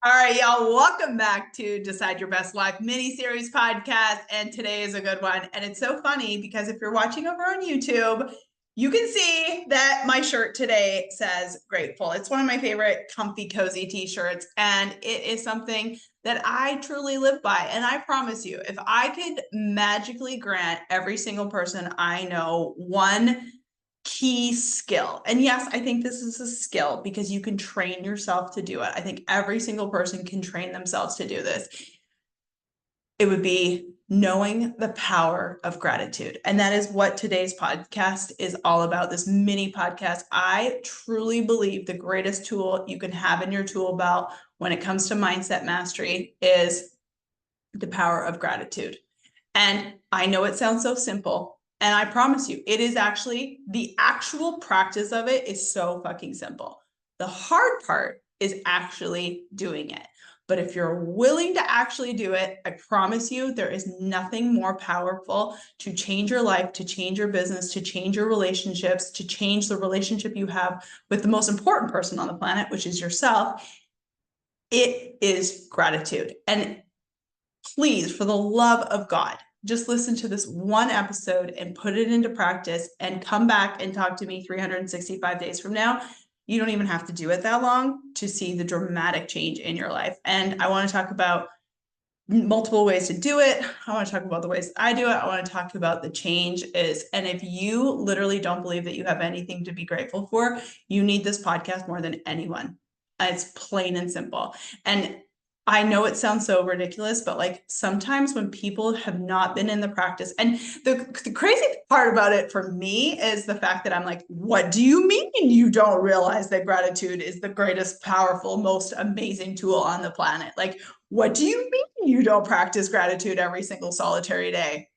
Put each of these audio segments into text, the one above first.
All right, y'all, welcome back to Decide Your Best Life mini-series podcast. And today is a good one. And it's so funny because if you're watching over on YouTube, you can see that my shirt today says grateful. It's one of my favorite comfy, cozy t-shirts. And it is something that I truly live by. And I promise you, if I could magically grant every single person I know one key skill. And yes, I think this is a skill because you can train yourself to do it. I think every single person can train themselves to do this. It would be knowing the power of gratitude. And that is what today's podcast is all about. This mini podcast. I truly believe the greatest tool you can have in your tool belt when it comes to mindset mastery is the power of gratitude. And I know it sounds so simple, and I promise you, it is actually the actual practice of it is so fucking simple. The hard part is actually doing it. But if you're willing to actually do it, I promise you, there is nothing more powerful to change your life, to change your business, to change your relationships, to change the relationship you have with the most important person on the planet, which is yourself. It is gratitude. And please, for the love of God, just listen to this one episode and put it into practice and come back and talk to me 365 days from now. You don't even have to do it that long to see the dramatic change in your life. And I want to talk about multiple ways to do it. I want to talk about the ways I do it. I want to talk about the change is. And if you literally don't believe that you have anything to be grateful for, you need this podcast more than anyone. It's plain and simple. And I know it sounds so ridiculous, but like sometimes when people have not been in the practice, and the crazy part about it for me is the fact that I'm like, what do you mean you don't realize that gratitude is the greatest, powerful, most amazing tool on the planet? Like, what do you mean you don't practice gratitude every single solitary day?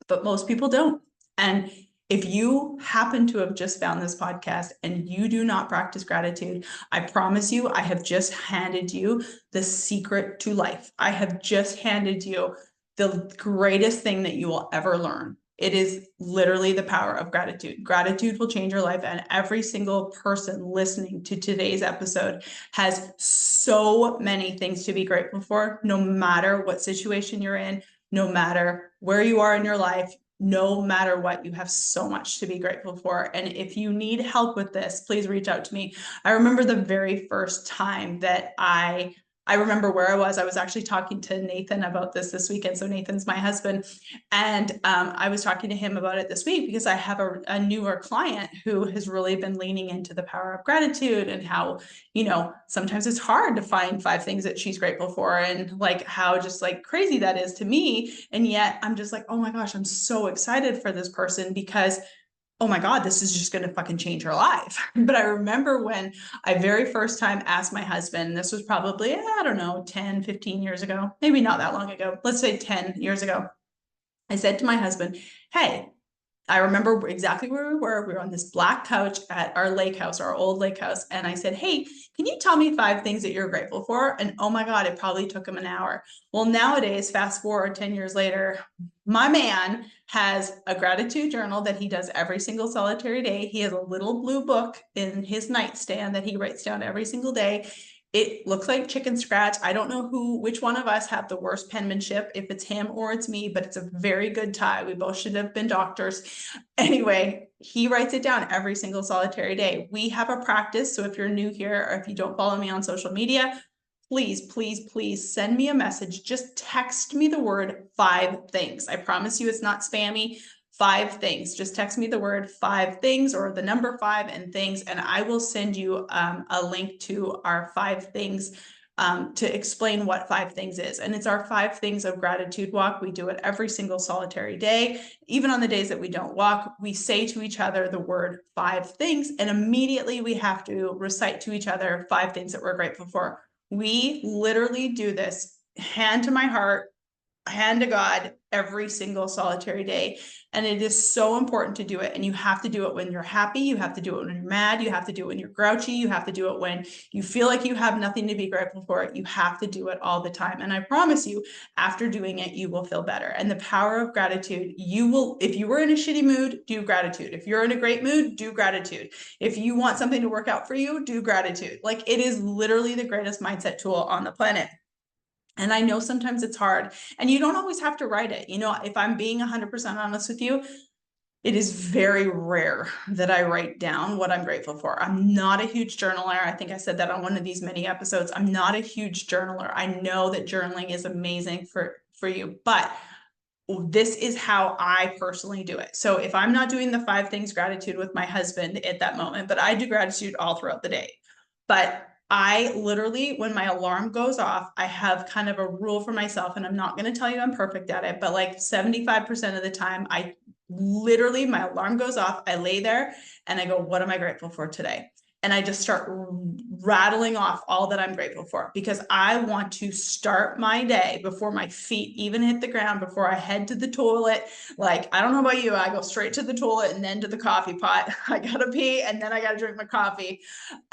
But most people don't. And if you happen to have just found this podcast and you do not practice gratitude, I promise you, I have just handed you the secret to life. I have just handed you the greatest thing that you will ever learn. It is literally the power of gratitude. Gratitude will change your life. And every single person listening to today's episode has so many things to be grateful for, no matter what situation you're in, no matter where you are in your life. No matter what, you have so much to be grateful for. And if you need help with this, please reach out to me. I remember the very first time that I remember where I was. I was actually talking to Nathan about this weekend. So Nathan's my husband. And I was talking to him about it this week because I have a newer client who has really been leaning into the power of gratitude and how, sometimes it's hard to find 5 things that she's grateful for and like how just like crazy that is to me. And yet I'm just like, oh my gosh, I'm so excited for this person because oh my God, this is just going to fucking change her life. But I remember when I very first time asked my husband, this was probably, I don't know, 10, 15 years ago, maybe not that long ago. Let's say 10 years ago. I said to my husband, hey, I remember exactly where we were. We were on this black couch at our lake house, our old lake house. And I said, hey, can you tell me 5 things that you're grateful for? And oh my God, it probably took him an hour. Well, nowadays, fast forward 10 years later, my man has a gratitude journal that he does every single solitary day. He has a little blue book in his nightstand that he writes down every single day. It looks like chicken scratch. I don't know which one of us have the worst penmanship, if it's him or it's me, but it's a very good tie. We both should have been doctors. Anyway, he writes it down every single solitary day. We have a practice. So if you're new here or if you don't follow me on social media, please, please, please send me a message. Just text me the word 5 things. I promise you it's not spammy. 5 things. Just text me the word 5 things or the number 5 and things, and I will send you a link to our 5 things to explain what 5 things is. And it's our 5 things of gratitude walk. We do it every single solitary day. Even on the days that we don't walk, we say to each other the word 5 things, and immediately we have to recite to each other 5 things that we're grateful for. We literally do this hand to my heart, hand to God, every single solitary day. And it is so important to do it. And you have to do it when you're happy. You have to do it when you're mad. You have to do it when you're grouchy. You have to do it when you feel like you have nothing to be grateful for. You have to do it all the time. And I promise you, after doing it, you will feel better. And the power of gratitude, you will, if you were in a shitty mood, do gratitude. If you're in a great mood, do gratitude. If you want something to work out for you, do gratitude. Like, it is literally the greatest mindset tool on the planet. And I know sometimes it's hard, and you don't always have to write it. You know, if I'm being 100% honest with you, it is very rare that I write down what I'm grateful for. I'm not a huge journaler. I think I said that on one of these mini episodes. I'm not a huge journaler. I know that journaling is amazing for you, but this is how I personally do it. So if I'm not doing the 5 things gratitude with my husband at that moment, but I do gratitude all throughout the day. But I literally, when my alarm goes off, I have kind of a rule for myself, and I'm not going to tell you I'm perfect at it, but like 75% of the time, I literally, my alarm goes off, I lay there and I go, what am I grateful for today? And I just start rattling off all that I'm grateful for, because I want to start my day before my feet even hit the ground, before I head to the toilet. Like, I don't know about you, I go straight to the toilet and then to the coffee pot. I gotta pee and then I gotta drink my coffee.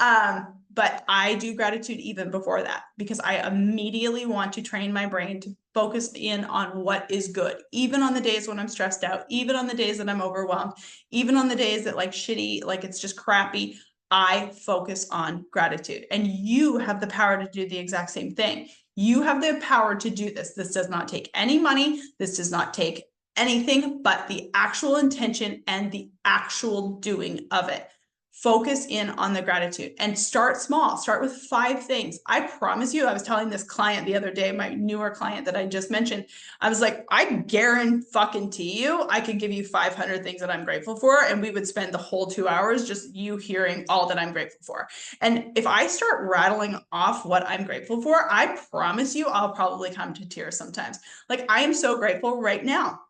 But I do gratitude even before that, because I immediately want to train my brain to focus in on what is good, even on the days when I'm stressed out, even on the days that I'm overwhelmed, even on the days that like shitty, like it's just crappy. I focus on gratitude, and you have the power to do the exact same thing. You have the power to do this. This does not take any money. This does not take anything but the actual intention and the actual doing of it. Focus in on the gratitude and start small. Start with 5 things. I promise you, I was telling this client the other day, my newer client that I just mentioned, I was like, I guarantee you, I could give you 500 things that I'm grateful for, and we would spend the whole 2 hours just you hearing all that I'm grateful for. And if I start rattling off what I'm grateful for, I promise you, I'll probably come to tears sometimes. Like, I am so grateful right now.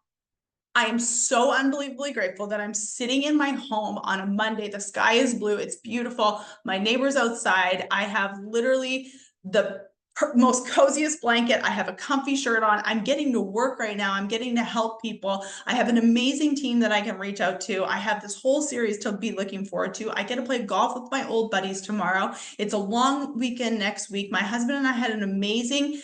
I am so unbelievably grateful that I'm sitting in my home on a Monday. The sky is blue. It's beautiful. My neighbor's outside. I have literally the most coziest blanket. I have a comfy shirt on. I'm getting to work right now. I'm getting to help people. I have an amazing team that I can reach out to. I have this whole series to be looking forward to. I get to play golf with my old buddies tomorrow. It's a long weekend next week. My husband and I had an amazing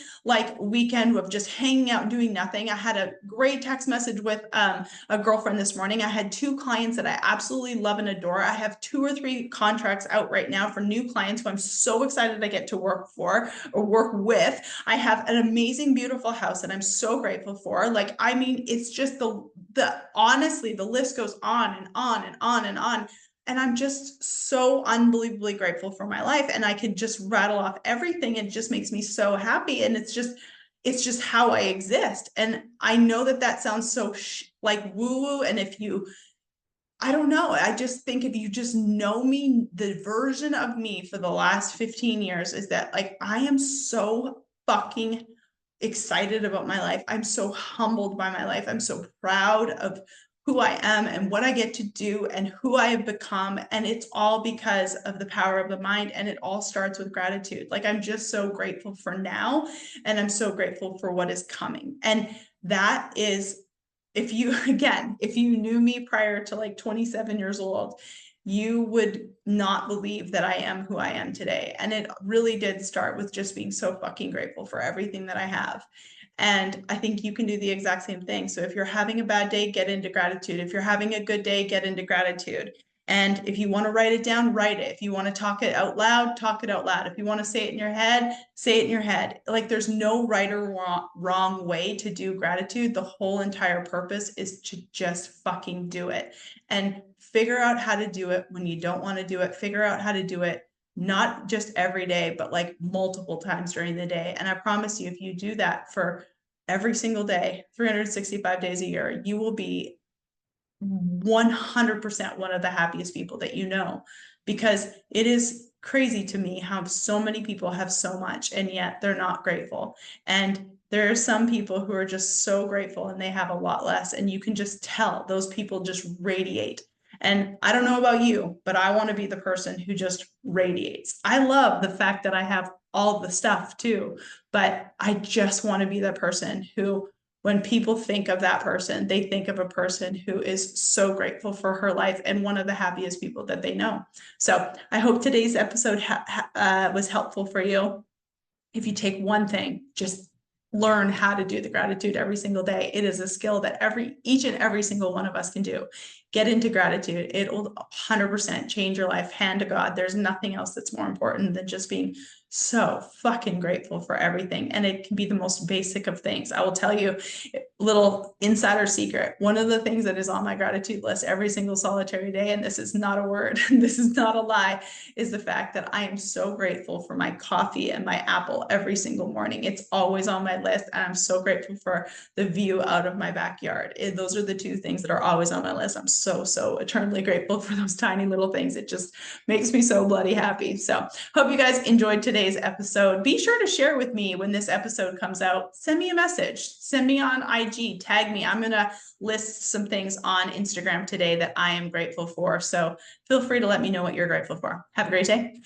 weekend of just hanging out and doing nothing. I had a great text message with a girlfriend this morning. I had 2 clients that I absolutely love and adore. I have 2 or 3 contracts out right now for new clients who I'm so excited I get to work for or work with. I have an amazing, beautiful house that I'm so grateful for. Like, I mean, it's just the honestly, the list goes on and on and on and on. And I'm just so unbelievably grateful for my life. And I could just rattle off everything. It just makes me so happy. And it's just how I exist. And I know that that sounds so like woo woo. And if you, I don't know, I just think if you just know me, the version of me for the last 15 years is that like, I am so fucking excited about my life. I'm so humbled by my life. I'm so proud of who I am and what I get to do and who I have become. And it's all because of the power of the mind. And it all starts with gratitude. Like, I'm just so grateful for now. And I'm so grateful for what is coming. And that is, if you, again, if you knew me prior to like 27 years old, you would not believe that I am who I am today. And it really did start with just being so fucking grateful for everything that I have. And I think you can do the exact same thing. So if you're having a bad day, get into gratitude. If you're having a good day, get into gratitude. And if you want to write it down, write it. If you want to talk it out loud, talk it out loud. If you want to say it in your head, say it in your head. Like, there's no right or wrong way to do gratitude. The whole entire purpose is to just fucking do it and figure out how to do it when you don't want to do it. Figure out how to do it not just every day, but like multiple times during the day. And I promise you, if you do that for every single day, 365 days a year, you will be 100% one of the happiest people that you know, because it is crazy to me how so many people have so much and yet they're not grateful. And there are some people who are just so grateful and they have a lot less, and you can just tell those people just radiate. And I don't know about you, but I want to be the person who just radiates. I love the fact that I have all the stuff too, but I just want to be the person who when people think of that person, they think of a person who is so grateful for her life and one of the happiest people that they know. So I hope today's episode was helpful for you. If you take one thing, just learn how to do the gratitude every single day. It is a skill that each and every single one of us can do. Get into gratitude. It will 100% change your life, hand to God. There's nothing else that's more important than just being so fucking grateful for everything. And it can be the most basic of things. I will tell you, little insider secret. One of the things that is on my gratitude list every single solitary day, and this is not a word, this is not a lie, is the fact that I am so grateful for my coffee and my apple every single morning. It's always on my list, and I'm so grateful for the view out of my backyard. Those are the two things that are always on my list. I'm so eternally grateful for those tiny little things. It just makes me so bloody happy. So hope you guys enjoyed today's episode. Be sure to share with me when this episode comes out. Send me a message. Send me on IG. Tag me. I'm going to list some things on Instagram today that I am grateful for. So feel free to let me know what you're grateful for. Have a great day.